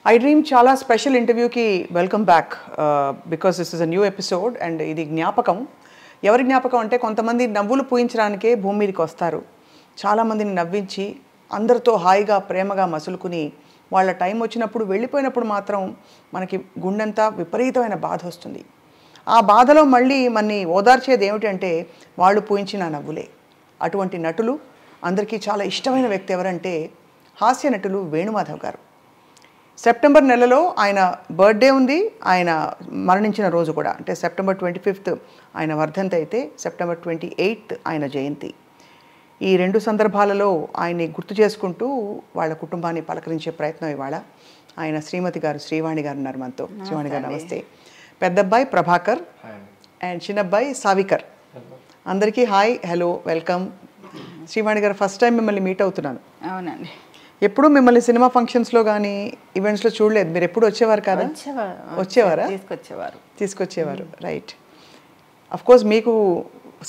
I dream చాలా special ఇంటర్వ్యూకి welcome back because this is a new episode and ఇది జ్ఞాపకం. ఎవరి జ్ఞాపకం అంటే కొంతమంది నవ్వులు పూయించడానికే భూమి మీదకి వస్తారు. చాలామందిని నవ్వించి అందరితో హాయిగా ప్రేమగా మసులుకుని వాళ్ళ టైం వచ్చినప్పుడు వెళ్ళిపోయినప్పుడు మాత్రం మనకి గుండెంతా విపరీతమైన బాధ వస్తుంది. ఆ బాధలో మళ్ళీ మనని ఓదార్చేది ఏమిటంటే వాళ్ళు పూయించిన నవ్వులే. అటువంటి నటులు అందరికీ చాలా ఇష్టమైన వ్యక్తి ఎవరంటే హాస్య నటులు వేణుమాధవ్ గారు. సెప్టెంబర్ నెలలో ఆయన బర్త్డే ఉంది, ఆయన మరణించిన రోజు కూడా, అంటే సెప్టెంబర్ 25th ఆయన వర్ధంతి అయితే సెప్టెంబర్ 28th ఆయన జయంతి. ఈ రెండు సందర్భాలలో ఆయన్ని గుర్తు చేసుకుంటూ వాళ్ళ కుటుంబాన్ని పలకరించే ప్రయత్నం ఇవాళ. ఆయన శ్రీమతి గారు శ్రీవాణి గారు ఉన్నారు మనతో. శ్రీవాణి గారు నమస్తే. పెద్దబ్బాయి ప్రభాకర్ అండ్ చిన్నబ్బాయి సావికర్. అందరికీ హాయ్, హలో, వెల్కమ్. శ్రీవాణి గారు ఫస్ట్ టైం మిమ్మల్ని మీట్ అవుతున్నాను. అవునండి. ఎప్పుడు మిమ్మల్ని సినిమా ఫంక్షన్స్లో కానీ ఈవెంట్స్లో చూడలేదు. మీరు ఎప్పుడు వచ్చేవారు కదా? వచ్చేవారా? తీసుకొచ్చేవారు. రైట్. అఫ్ కోర్స్ మీకు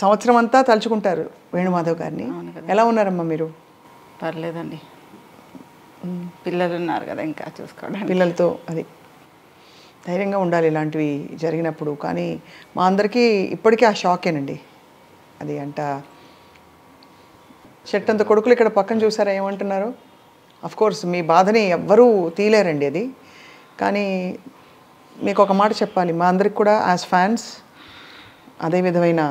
సంవత్సరం అంతా తలుచుకుంటారు వేణుమాధవ్ గారిని. ఎలా ఉన్నారమ్మా మీరు? పర్లేదండి, పిల్లలు ఉన్నారు కదా ఇంకా చూసుకోవడానికి. పిల్లలతో అది ధైర్యంగా ఉండాలి ఇలాంటివి జరిగినప్పుడు. కానీ మా అందరికీ ఇప్పటికీ ఆ షాకేనండి. అది అంట షర్ట్ అంత కొడుకులు ఇక్కడ పక్కన చూసారా ఏమంటున్నారు? అఫ్ కోర్స్ మీ బాధని ఎవ్వరూ తీయలేరండి అది. కానీ మీకు ఒక మాట చెప్పాలి, మా అందరికి కూడా యాజ్ ఫ్యాన్స్ అదే విధమైన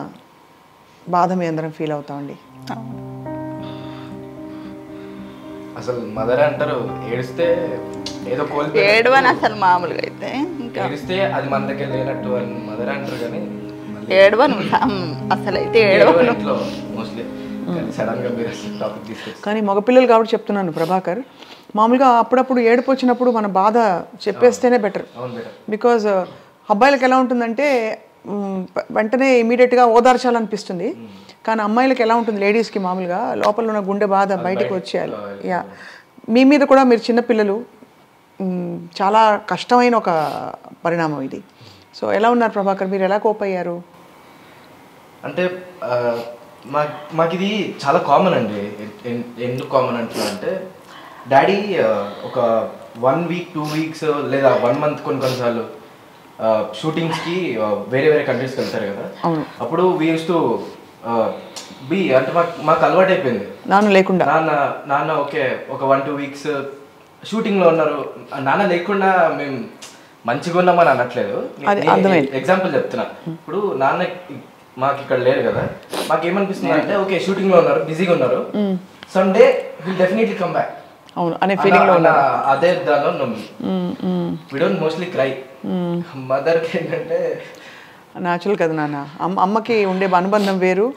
బాధ మీ అందరం ఫీల్ అవుతామండి. అసలు మదర్ అంటారు ఏడిస్తే ఏదో కోల్పోయి ఏడవని అసలు మామూలుగా అయితే ఇంకా ఏడిస్తే అది మన దగ్గర లేనట్టు అని మదర్ అంటారు. కానీ ఏడవను అసలు అయితే ఏడవను ఇంట్లో మోస్ట్లీ. సడన్ గా మీరు టాపిక్ తీసుకొచ్చి కానీ మగపిల్లలు కాబట్టి చెప్తున్నాను ప్రభాకర్, మామూలుగా అప్పుడప్పుడు ఏడుపు వచ్చినప్పుడు మన బాధ చెప్పేస్తేనే బెటర్. బికాజ్ అబ్బాయిలకు ఎలా ఉంటుందంటే వెంటనే ఇమీడియట్గా ఓదార్చాలనిపిస్తుంది. కానీ అమ్మాయిలకు ఎలా ఉంటుంది, లేడీస్కి మామూలుగా లోపల ఉన్న గుండె బాధ బయటకు వచ్చేయాలి. యా, మీ మీద కూడా మీరు చిన్నపిల్లలు, చాలా కష్టమైన ఒక పరిణామం ఇది. సో ఎలా ఉన్నారు ప్రభాకర్, మీరు ఎలా కోప్ అయ్యారు? అంటే మాకు ఇది చాలా కామన్ అండి. ఎందుకు కామన్ అంటున్నా, డాడీ ఒక 1 week 2 weeks లేదా 1 month కొన్నిసార్లు షూటింగ్స్కి వేరే వేరే కంట్రీస్కి వెళ్తారు కదా. అప్పుడు వీ యూస్ టు బి అంటే మాకు అలవాటు అయిపోయింది. నాన్న ఓకే ఒక 1-2 weeks షూటింగ్లో ఉన్నారు, నాన్న లేకుండా మేము మంచిగా ఉన్నామని అనట్లేదు. ఎగ్జాంపుల్ చెప్తున్నా. ఇప్పుడు నాన్న మాకు ఇక్కడ లేరు కదా, మాకు ఏమనిపిస్తుంది అంటే ఓకే షూటింగ్ లో ఉన్నారు, బిజీగా ఉన్నారు, Sunday will definitely come back అనే ఫీలింగ్ లో ఉన్నారు. అదే దానిలో ఉన్నాం. We don't mostly cry. Mother కి ఏంటంటే న్యాచురల్ కదా నాన్న. అమ్మకి ఉండే అనుబంధం వేరు.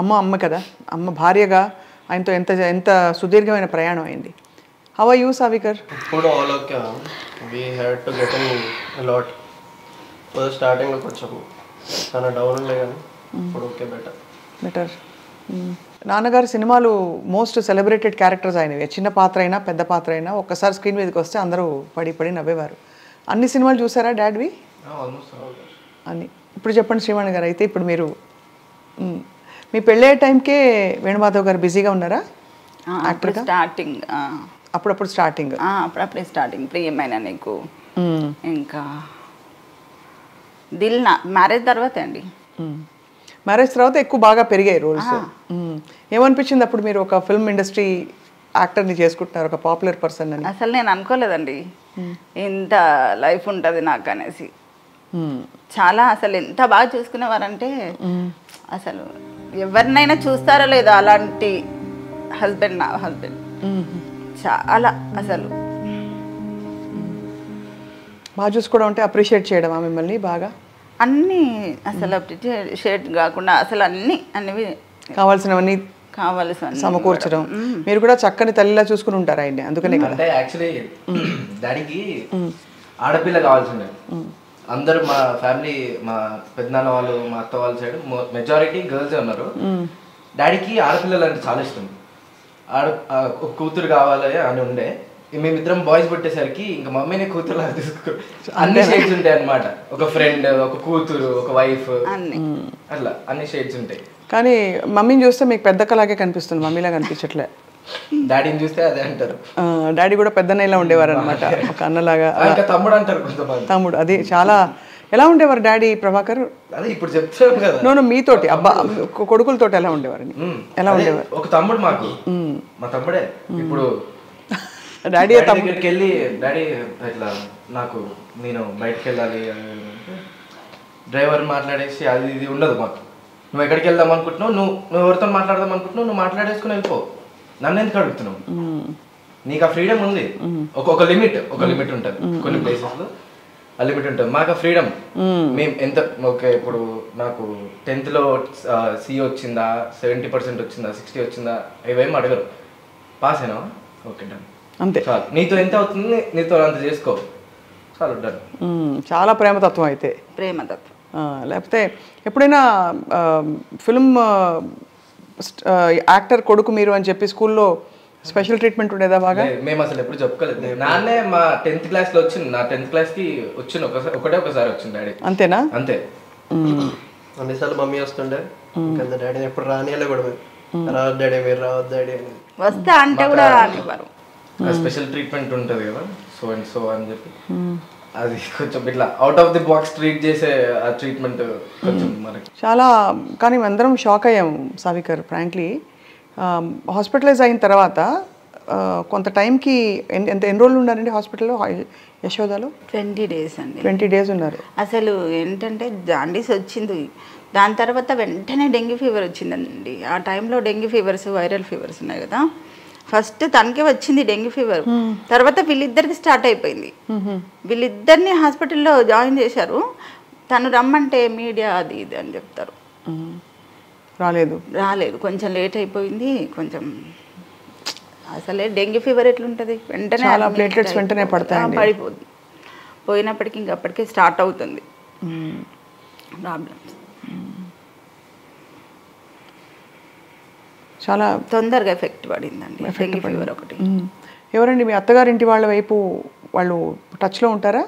అమ్మ కదా, అమ్మ భార్యగా ఆయనతో ఎంత ఎంత సుదీర్ఘమైన ప్రయాణం అయింది. How are you Savikar? ఇప్పుడు all okay. We had to get in a lot. First starting లో కొంచెం చాలా డౌన్ ఉండే కానీ ఇప్పుడు ఓకే బెటర్. నాన్నగారు సినిమాలు మోస్ట్ సెలబ్రేటెడ్ క్యారెక్టర్స్ అయినవి. చిన్న పాత్ర అయినా పెద్ద పాత్ర అయినా ఒక్కసారి స్క్రీన్ మీదకి వస్తే అందరూ పడి నవ్వేవారు. అన్ని సినిమాలు చూసారా డాడ్వి? అన్ని. ఇప్పుడు చెప్పండి శ్రీవాణి గారు, అయితే ఇప్పుడు మీరు మీ పెళ్ళే టైంకే వేణుమాధవ్ గారు బిజీగా ఉన్నారా? స్టార్టింగ్ అప్పుడప్పుడు స్టార్టింగ్ ప్రియమైన నీకు, ఇంకా దిల్ నా మ్యారేజ్ తర్వాత అండి. మ్యారేజ్ తర్వాత ఎక్కువ బాగా పెరిగాయి రోల్స్. ఏమనిపించింది అప్పుడు మీరు ఒక ఫిల్మ్ ఇండస్ట్రీ యాక్టర్ని చేసుకుంటున్నారు, ఒక పాపులర్ పర్సన్ అని? అసలు నేను అనుకోలేదండి ఇంత లైఫ్ ఉంటుంది నాకు అనేసి. చాలా అసలు ఎంత బాగా చూసుకునేవారంటే అసలు ఎవరినైనా చూస్తారో లేదో అలాంటి హస్బెండ్, నా హస్బెండ్ చాలా అసలు బాగా చూసుకోవడం అంటే అప్రిషియేట్ చేయడం మిమ్మల్ని బాగా అన్నీ అసలు అప్రిషియేట్ కాకుండా అసలు అన్నీ కావాల్సినవన్నీ సమకూర్చడం. మీరు కూడా చక్కని తల్లిలా చూసుకుని ఉంటారు ఆయన్ని, అందుకనే కదా. అంటే యాక్చువల్లీ డాడీకి ఆడపిల్ల కావాల్సిందే. అందరూ మా ఫ్యామిలీ, మా పెద్దనాన్న వాళ్ళు, మా అత్త వాళ్ళ సైడ్ మెజారిటీ గర్ల్సే ఉన్నారు. డాడీకి ఆడపిల్లలు అంటే చాలా ఇష్టం. కూతురు కావాలి అని ఉండే. మేమిద్దరం బాయ్స్ పుట్టేసరికి ఇంకా మమ్మీనే కూతురు తీసుకో, అన్ని షేడ్స్ ఉంటాయి అన్నమాట. ఒక ఫ్రెండ్, ఒక కూతురు, ఒక వైఫ్, అట్లా అన్ని షేడ్స్ ఉంటాయి. కానీ మమ్మీని చూస్తే మీకు పెద్దక్కలాగే కనిపిస్తుంది, మమ్మీలా కనిపించట్లే. డాడీని చూస్తే అదే అంటారు. డాడీ కూడా పెద్దన్నయ్యలా ఉండేవారు అనమాట, ఒక అన్నలాగా. ఇంకా తమ్ముడు అంటారు కొంతమంది. తమ్ముడు, అది చాలా. ఎలా ఉండేవారు డాడీ ప్రభాకర్? అదే ఇప్పుడు చెప్తాను కదా. నో మీతోటి అబ్బా కొడుకులతోటి ఎలా ఉండేవారు? ఎలా ఉండేవారు? ఒక తమ్ముడు మాకు, మా తమ్ముడే. ఇప్పుడు డాడీ దగ్గరికి వెళ్ళి డాడీ ఇట్లా నేను బయటకు వెళ్ళాలి డ్రైవర్ మాట్లాడేసి అది ఇది ఉండదు మాకు. నువ్వు ఎక్కడికి వెళ్దాం అనుకుంటున్నావు, నువ్వు ఎవరితో మాట్లాడదాం అనుకుంటున్నావు, నువ్వు మాట్లాడేసుకుని వెళ్ళిపో, నన్ను ఎందుకు అడుగుతున్నావు, నీకు ఆ ఫ్రీడమ్ ఉంది. ఒక లిమిట్ ఉంటుంది కొన్ని ప్లేసెస్లో, ఆ లిమిట్ ఉంటుంది. మాకు ఆ ఫ్రీడమ్. మేము ఎంత ఓకే, ఇప్పుడు నాకు 10th C వచ్చిందా, 70% వచ్చిందా, 60 వచ్చిందా, ఇవేం అడగరు. పాస్ అయినా ఓకే డన్, అంతే. చాలు, నీతో ఎంత అవుతుంది నీతో అంత చేసుకో, చాలు డన్. చాలా ప్రేమతత్వం అయితే. ప్రేమతత్వం. లేకపోతే ఎప్పుడైనా ఫిల్మ్ యాక్టర్ కొడుకు మీరు అని చెప్పి స్కూల్లో స్పెషల్ ట్రీట్మెంట్ ఉండేదా బాగా? మేము అసలు ఎప్పుడు చెప్పుకోలేదు. నాన్నే మా 10th క్లాస్లో వచ్చింది, నా 10th క్లాస్కి వచ్చింది ఒకసారి వచ్చింది డాడీ. అంతేనా? అంతే. అన్నిసార్లు మమ్మీ వస్తుండే, డాడీని ఎప్పుడు రానియాలి కూడా, రావద్దు డాడీ మీరు రావద్దు డాడీ అని. వస్తా అంటే కూడా రానివ్వరు. స్పెషల్ ట్రీట్మెంట్ ఉంటుంది కదా, సో అండ్ సో అని చెప్పి, అది కొంచెం ఇట్లా out of the box treat చేసే ఆ ట్రీట్మెంట్ కొంచెం మనకి చాలా. కానీ అందరం షాక్ అయ్యాము సావికర్, ఫ్రాంక్లీ. హాస్పిటలైజ్ అయిన తర్వాత కొంత టైంకి ఎన్ని రోజులు ఉన్నారండి హాస్పిటల్లో, యశోదాలో? 20 days అండి. 20 days ఉన్నారు. అసలు ఏంటంటే జాండీస్ వచ్చింది, దాని తర్వాత వెంటనే డెంగ్యూ ఫీవర్ వచ్చిందండి. ఆ టైంలో డెంగ్యూ ఫీవర్స్, వైరల్ ఫీవర్స్ ఉన్నాయి కదా. ఫస్ట్ తనకే వచ్చింది డెంగ్యూ ఫీవర్, తర్వాత వీళ్ళిద్దరికి స్టార్ట్ అయిపోయింది. వీళ్ళిద్దరిని హాస్పిటల్లో జాయిన్ చేశారు. తను రమ్మంటే మీడియా అది ఇది అని చెప్తారు, రాలేదు. కొంచెం లేట్ అయిపోయింది. కొంచెం అసలే డెంగ్యూ ఫీవర్ ఎట్లుంటుంది, వెంటనే ప్లేట్లెట్స్ వెంటనే పడిపోతుంది. పోయినప్పటికీ ఇంకప్పటికే స్టార్ట్ అవుతుంది ప్రాబ్లమ్స్. చాలా తొందరగా ఎఫెక్ట్ పడిందండి డెంగ్యూ ఫీవర్ ఒకటి. ఎవరండి మీ అత్తగారింటి వాళ్ళ వైపు వాళ్ళు టచ్లో ఉంటారా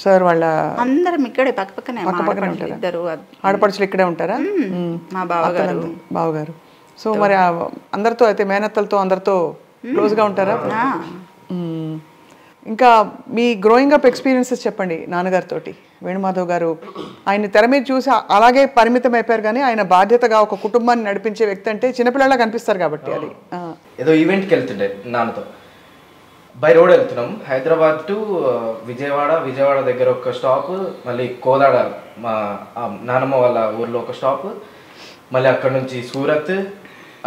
సార్? వాళ్ళ అందరం ఇక్కడే పక్కపక్కనే ఉంటారా? ఇద్దరు ఆడపడుచులు ఇక్కడే ఉంటారా? మా బావగారు. సో మరి అందరితో అయితే మేనత్తలతో అందరితో క్లోజ్గా ఉంటారా? ఇంకా మీ గ్రోయింగ్ అప్ ఎక్స్పీరియన్సెస్ చెప్పండి నాన్నగారితో. వేణుమాధవ్ గారు ఆయన తెర మీద చూసి అలాగే పరిమితం అయిపోయారు, కానీ ఆయన బాధ్యతగా ఒక కుటుంబాన్ని నడిపించే వ్యక్తి అంటే చిన్నపిల్లలా కనిపిస్తారు కాబట్టి. అది ఏదో ఈవెంట్కి వెళ్తుండే నాన్నతో, బై రోడ్ వెళ్తున్నాం, హైదరాబాద్ టు విజయవాడ దగ్గర ఒక స్టాప్, మళ్ళీ కోదాడ మా నానమ్మ వాళ్ళ ఊర్లో ఒక స్టాప్, మళ్ళీ అక్కడ నుంచి సూరత్,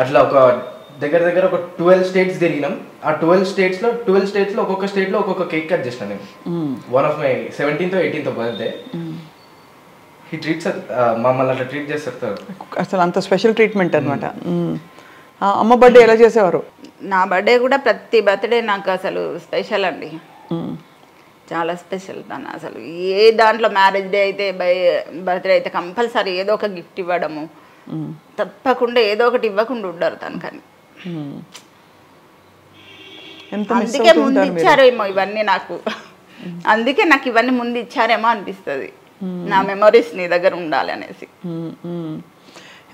అట్లా ఒక దగ్గర ఒక 12 states తిరిగినాం. ఆ 12 స్టేట్స్లో ఒక్కొక్క స్టేట్లో ఒక్కొక్క కేక్ కట్ చేసిన నేను. One of my 17th or 18th birthday. He treats మమ్మల్ని అట్లా ట్రీట్ చేస్తారు అసలు, అంత స్పెషల్ ట్రీట్మెంట్ అనమాట. అమ్మ బర్త్డే ఎలా చేసేవారు? నా బర్త్డే కూడా ప్రతి బర్త్డే నాకు అసలు స్పెషల్ అండి, చాలా స్పెషల్. తను అసలు ఏ దాంట్లో మ్యారేజ్ డే అయితే బర్త్డే అయితే కంపల్సరీ ఏదో ఒక గిఫ్ట్ ఇవ్వడము, తప్పకుండా ఏదో ఒకటి ఇవ్వకుండా ఉండరు తను. కానీ అందుకే ముందు ఇచ్చారేమో ఇవన్నీ నాకు, అందుకే నాకు ఇవన్నీ ముందు ఇచ్చారేమో అనిపిస్తుంది. నా మెమరీస్ నీ దగ్గర ఉండాలి అనేసి.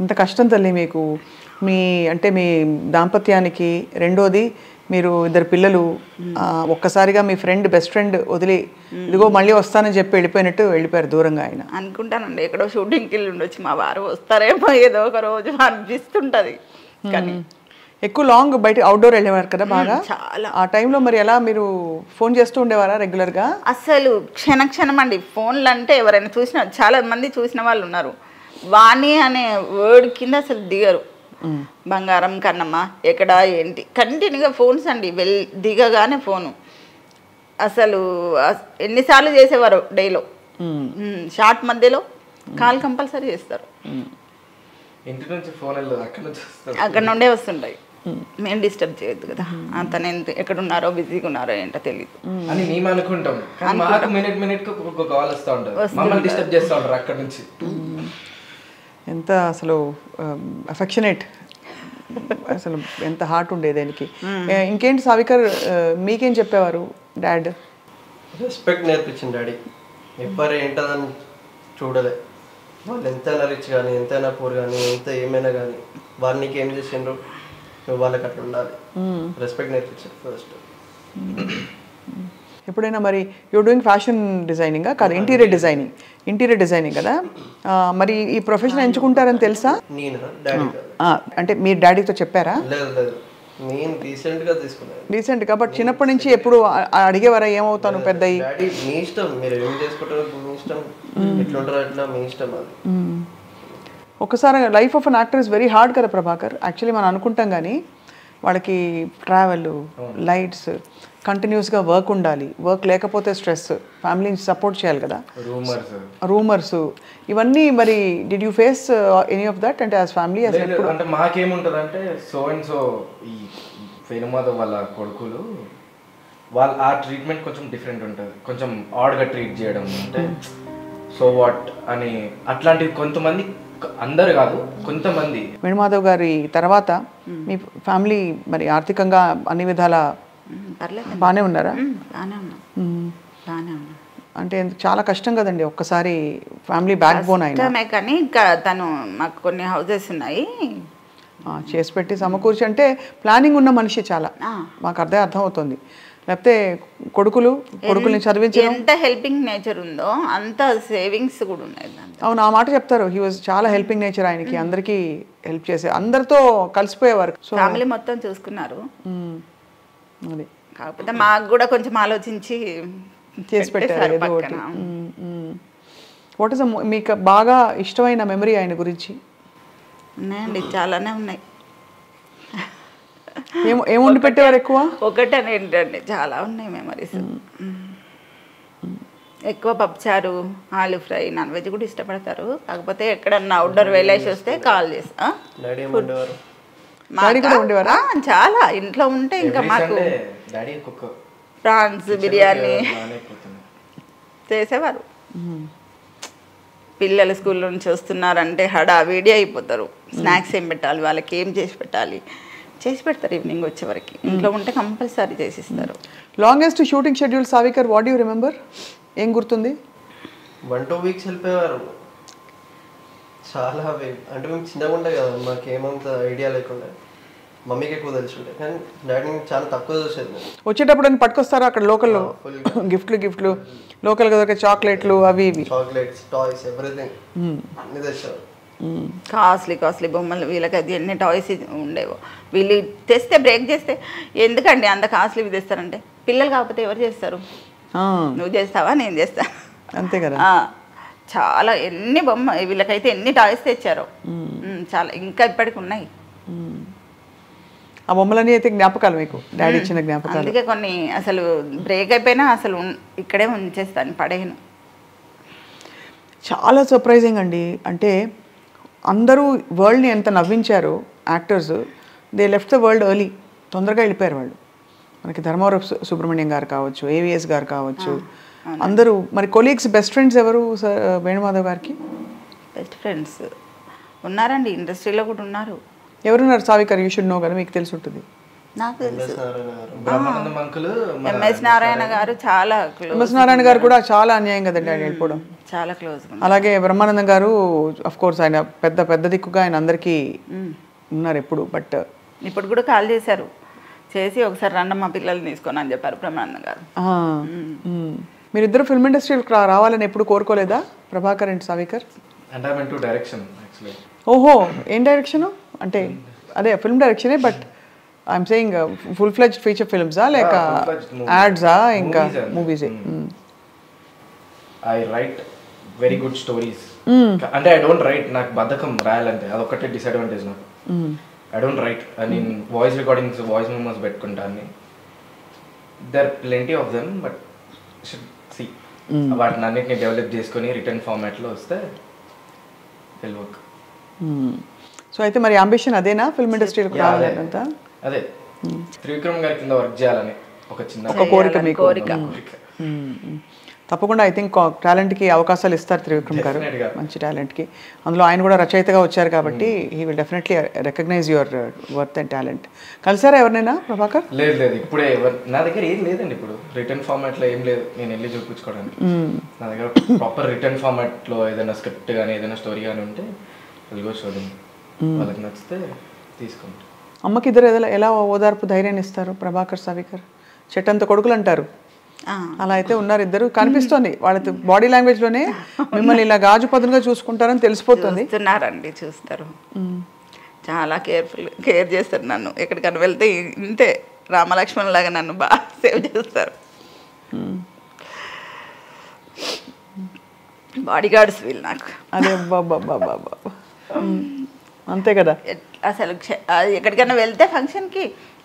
ఎంత కష్టం తల్లి మీకు, మీ దాంపత్యానికి. రెండోది మీరు ఇద్దరు పిల్లలు, ఒక్కసారిగా మీ బెస్ట్ ఫ్రెండ్ వదిలి ఇదిగో మళ్ళీ వస్తానని చెప్పి వెళ్ళిపోయారు దూరంగా. ఆయన అనుకుంటానండి ఎక్కడో షూటింగ్కి వెళ్ళి ఉండొచ్చు, మా వారు వస్తారేమో ఏదో ఒక రోజు అనిపిస్తుంటది. కానీ ఎక్కువ లాంగ్ బయట అవుట్డోర్ వెళ్ళేవారు కదా బాగా, చాలా. ఆ టైంలో మరి ఎలా మీరు ఫోన్ చేస్తూ ఉండేవారా రెగ్యులర్గా? అసలు క్షణం అండి. ఫోన్లు అంటే ఎవరైనా చాలా మంది చూసిన వాళ్ళు ఉన్నారు, వాణి అనే వర్డ్ కింద అసలు దిగరు. బంగారం కన్నమ్మ ఎక్కడ ఏంటి కంటిన్యూగా ఫోన్స్ అండి, దిగగానే ఫోను. అసలు ఎన్నిసార్లు చేసేవారు డేలో, షార్ట్ మధ్యలో కాల్ కంపల్సరీ చేస్తారు. ఇంటి నుంచి ఫోన్ అక్కడ నుండే వస్తుంటాయి, మేము డిస్టర్బ్ చేయొద్దు కదా, అతను ఎక్కడున్నారో బిజీగా ఉన్నారో ఏంటో తెలియదు అని మేము అనుకుంటాం. మాకు మినిట్ ఒక కాల్ వస్తూ ఉంటుంది, మమ్మల్ని డిస్టర్బ్ చేస్తూ ఉంటారు అక్కడ నుంచి. ఎంత అసలు అఫెక్షనేట్, అసలు ఎంత హార్ట్ ఉండేది దానికి. ఇంకేంటి సావికర్, మీకేం చెప్పేవారు డాడ్? రెస్పెక్ట్ నేర్పించింది డాడీ. ఎవరు ఏంటదని చూడలే, వాళ్ళు ఎంతైనా రిచ్ కానీ ఎంతైనా పూర్ కానీ ఎంత ఏమైనా కానీ వాళ్ళు నీకు ఏం చేసిండ్రు నువ్వు వాళ్ళకి అట్లా ఉండాలి. రెస్పెక్ట్ నేర్పించారు ఫస్ట్. ఎప్పుడైనా మరి యూర్ డూయింగ్ ఫ్యాషన్ డిజైనింగా కాదు, ఇంటీరియర్ డిజైనింగ్ కదా. మరి ఈ ప్రొఫెషన్ ఎంచుకుంటారని తెలుసా? నేను డాడీ అంటే మీరు డాడీతో చెప్పారా? లేదు లేదు, నేను రీసెంట్గా తీసుకున్నాను. రీసెంట్గా, బట్ చిన్నప్పటి నుంచి ఎప్పుడు అడిగేవారా ఏమవుతాను పెద్ద డాడీ మీ ఇష్టం, మీరు ఏం చేసుకుంటారో మీ ఇష్టం, ఎట్లుంటారో అట్లా మీ ఇష్టం అది. ఒకసారి life of an actor is very hard కదా ప్రభాకర్. యాక్చువల్లీ మనం అనుకుంటాం కానీ వాళ్ళకి ట్రావెల్, లైట్స్, కంటిన్యూస్గా వర్క్ ఉండాలి, వర్క్ లేకపోతే స్ట్రెస్, ఫ్యామిలీని సపోర్ట్ చేయాలి కదా, రూమర్స్ ఇవన్నీ. మరి did you face any of that అంటే యాజ్ ఫ్యామిలీ? అంటే మాకేముంటుంది అంటే సో అండ్ సో ఈ వేణుమాధవ్ వాళ్ళ కొడుకులు ఆ ట్రీట్మెంట్ కొంచెం డిఫరెంట్ ఉంటుంది, కొంచెం ఆడ్గా ట్రీట్ చేయడం, అంటే సో వాట్ అని అట్లాంటివి కొంతమంది, అందరు కాదు కొంతమంది. వేణుమాధవ్ గారి తర్వాత మీ ఫ్యామిలీ మరి ఆర్థికంగా అన్ని విధాల బాగానే ఉన్నారా? అంటే చాలా కష్టం కదండి ఒక్కసారి ఫ్యామిలీ బ్యాక్ బోన్ అయినా. కానీ ఇంకా తను మాకు కొన్ని హౌసెస్ ఉన్నాయి చేసి పెట్టి సమకూర్చి, అంటే ప్లానింగ్ ఉన్న మనిషి చాలా, మాకు అర్థం అవుతుంది. లేకపోతే కొడుకుల్ని చదివించడం, ఎంత హెల్పింగ్ నేచర్ ఉందో అంత సేవింగ్స్ కూడా ఉన్నాయి. అవును, ఆ మాట చెప్తారు. హీ వాజ్ చాలా హెల్పింగ్ నేచర్ ఆయనకి, అందరికీ హెల్ప్ చేసే, అందరితో కలిసిపోయేవారు. సో ఫ్యామిలీ మొత్తం చూసుకున్నారు. అది కాకపోతే మాకు కూడా కొంచెం ఆలోచించి చేసి పెట్టారు ఏదో ఒకటి. వాట్ ఇస్ మీకు బాగా ఇష్టమైన మెమరీ ఆయన గురించి? ఉన్నాయండి, చాలానే ఉన్నాయి. ఏం వండి పెట్టేవారు ఎక్కువ? ఒకటని ఏంటండి, చాలా ఉన్నాయి మెమరీస్. ఎక్కువ పప్పుచారు, ఆలు ఫ్రై, నాన్ వెజ్ కూడా ఇష్టపడతారు. కాకపోతే ఎక్కడన్నా అవుట్డోర్ వెళ్ళేసి వస్తే కాల్ చేస్తా. చాలా ఇంట్లో ఉంటే ఇంకా మాకు ప్రాన్స్ బిర్యానీ చేసేవారు. పిల్లలు స్కూల్ నుంచి వస్తున్నారంటే హడావిడి అయిపోతారు. స్నాక్స్ ఏం పెట్టాలి, వాళ్ళకి ఏం చేసి పెట్టాలి, చేసి పెడతారు. ఈవినింగ్ వచ్చే వరకు ఇంట్లో ఉంటే కంపల్సరీ చేసిస్తారు. Longest shooting schedule సావికర్, what you remember? ఏం గుర్తుంది? 1-2 వీక్స్ వెళ్ళిపోయేవారు. చాలా అంటే మేము చిన్నగా ఉండే కదా, మాకు ఏమంత ఐడియా లేకుండా, మమ్మీకి ఎక్కువ తెలుసుండే, కానీ డాడీ చాలా తక్కువ చూసేది. వచ్చేటప్పుడు అని పట్టుకొస్తారా అక్కడ లోకల్లో గిఫ్ట్లు లోకల్గా దొరికే చాక్లెట్లు అవి ఇవి, చాక్లెట్స్, టాయ్స్, ఎవ్రీథింగ్ అన్ని తెచ్చారు. కాస్ట్లీ బొమ్మలు, వీళ్ళకి అది ఎన్ని టాయ్స్ ఉండేవో. వీళ్ళు తెస్తే బ్రేక్ చేస్తే ఎందుకండి అంత కాస్ట్లీ తెస్తారంటే, పిల్లలు కాకపోతే ఎవరు చేస్తారు? నువ్వు చేస్తావా, నేను చేస్తా, అంతే కదా. చాలా ఎన్ని వీళ్ళకైతే ఎన్ని టాయ్స్ తెచ్చారో చాలా, ఇంకా ఇప్పటికి ఉన్నాయి ఆ బొమ్మలన్నీ. అయితే జ్ఞాపకాలు మీకు, డాడీ ఇచ్చిన జ్ఞాపకాలు. అందుకే కొన్ని అసలు బ్రేక్ అయిపోయినా అసలు ఇక్కడే ఉంచేస్తాను, పడేయను. చాలా సర్ప్రైజింగ్ అండి. అంటే అందరూ వరల్డ్ని ఎంత నవ్వించారు actors, they left the world early, తొందరగా వెళ్ళిపోయారు వాళ్ళు. మనకి ధర్మవరం సుబ్రహ్మణ్యం గారు కావచ్చు, ఏవిఎస్ గారు కావచ్చు, అందరూ. మరి కొలీగ్స్, బెస్ట్ ఫ్రెండ్స్ ఎవరు వేణుమాధవ్ గారికి? బెస్ట్ ఫ్రెండ్స్ ఉన్నారండి, ఇండస్ట్రీలో కూడా ఉన్నారు. ఎవరున్నారు సావికర్? యూ షుడ్ నో కదా, మీకు తెలిసి ఉంటుంది. నాకు తెలుసు, ఎంఎస్ ఎంఎస్ నారాయణ గారు చాలా క్లోజ్. ఎంఎస్ నారాయణ గారు కూడా చాలా అన్యాయం కదండి ఆయన వెళ్ళిపోవడం, చాలా క్లోజ్. అలాగే బ్రహ్మానందం గారు, అఫ్ కోర్స్ ఆయన పెద్ద దిక్కుగా ఆయన అందరికీ ఉన్నారు ఎప్పుడు. బట్ ఇప్పుడు కూడా కాల్ చేశారు, చేసి ఒకసారి రండి మా పిల్లల్ని తీసుకొని అని చెప్పారు బ్రహ్మానందం గారు. మీరిద్దరు ఫిల్మ్ ఇండస్ట్రీకి రావాలని ఎప్పుడు కోరుకోలేదా ప్రభాకర్ అండ్ సావికర్? ఓహో, ఏం డైరెక్షన్ అంటే? అదే ఫిల్మ్ డైరెక్షనే, but I'm saying full fledged feature ఫిల్మ్సా లేక యాడ్సా ఇంకా మూవీసే? I write very good stories. అంటే ఐ డోంట్ రైట్, నాకు బద్ధకం రాయాలంటే, అదొక్కటే డిసడ్వాంటేజ్ నాకు. ఐ డోంట్ రైట్, నేను వాయిస్ రికార్డింగ్స్, వాయిస్ మెమోస్ పెట్టుకుంటాను. There plenty of them, but should see వాటిని అన్నిటిని డెవలప్ చేసుకొని రిటర్న్ ఫార్మాట్లో వస్తే విల్ వర్క్. సో అయితే మరి అంబిషన్ అదేనా, ఫిల్మ్ ఇండస్ట్రీలోకి రావాలంతా? అదే, త్రివిక్రమ్ గారి కింద వర్క్ చేయాలని ఒక చిన్న కోరిక మీకు. తప్పకుండా ఐ థింక్ టాలెంట్కి అవకాశాలు ఇస్తారు త్రివిక్రమ్ గారు, మంచి టాలెంట్కి. అందులో ఆయన కూడా రచయితగా వచ్చారు కాబట్టి he will definitely recognize your worth and talent. కలిసారా ఎవరినైనా ప్రభాకర్? లేదు, ఇప్పుడే నా దగ్గర ఏం లేదండి. ఇప్పుడు రిటర్న్ ఫార్మాట్లో ఏం లేదు, నేను వెళ్ళి చూపించుకోవడానికి. నా దగ్గర ప్రాపర్ రిటర్న్ ఫార్మాట్లో ఏదైనా స్క్రిప్ట్ కానీ ఏదైనా స్టోరీ కానీ ఉంటే వెళ్ళి చూడండి, వాళ్ళకి నచ్చితే తీసుకుంటాం. అమ్మకి ఇద్దరు ఎలా ఓదార్పు ధైర్యాన్ని ఇస్తారు ప్రభాకర్ సావికర్? చెట్టంత కొడుకులు అంటారు. అలా అయితే ఉన్నారు ఇద్దరు. కనిపిస్తోంది వాళ్ళ బాడీ లాంగ్వేజ్లోనే మిమ్మల్ని ఇలా గాజు పదునుగా చూసుకుంటారని తెలిసిపోతుంది. చూస్తున్నారండి, చూస్తారు. చాలా కేర్ చేస్తారు నన్ను. ఎక్కడికైనా వెళ్తే ఇంతే రామలక్ష్మణ్ లాగా నన్ను బాగా సేవ్ చేస్తారు. బాడీ గార్డ్స్ వీళ్ళు నాకు. అదే బాబా అంతే కదా. అసలు ఎక్కడికైనా వెళ్తే ఫంక్షన్కి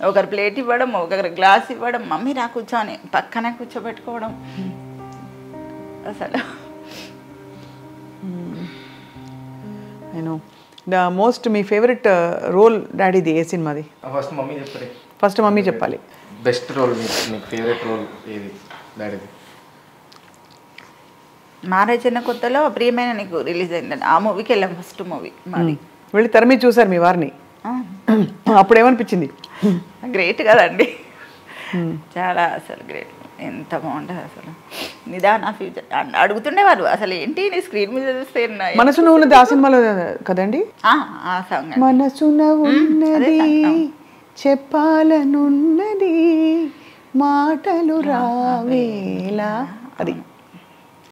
ఒకరు ప్లేట్ ఇవ్వడం, ఒకరు గ్లాస్ ఇవ్వడం, మమ్మీ రా కూర్చొని పక్కనే కూర్చోబెట్టుకోవడం. అసలు నేను మోస్ట్ మీ ఫేవరెట్ రోల్ డాడీది ఏ సినిమాది? ఫస్ట్ మమ్మీ చెప్పండి. ఫస్ట్ మమ్మీ చెప్పాలి. బెస్ట్ రోల్, మీకు ఫేవరెట్ రోల్ ఏది డాడీది? మ్యారేజ్ అయిన కొత్తలో ప్రియమైన నీకు రిలీజ్ అయిందండి. ఆ మూవీకి వెళ్ళాం, ఫస్ట్ మూవీ మాది. వెళ్ళి తెర మీద చూసారు మీ వారిని, అప్పుడు ఏమనిపించింది? గ్రేట్ కదండి, చాలా అసలు గ్రేట్. ఎంత బాగుంటుంది అసలు. నిదాన ఫ్యూచర్ అడుగుతుండేవారు, అసలు ఏంటి నీ స్క్రీన్ మీద చూస్తే. మనసున ఉన్నది ఆ సినిమాలో కదండి? ఆ సాంగ్. మనసున ఉన్నది చెప్పాలనున్నది మాటలు రావేలా, అది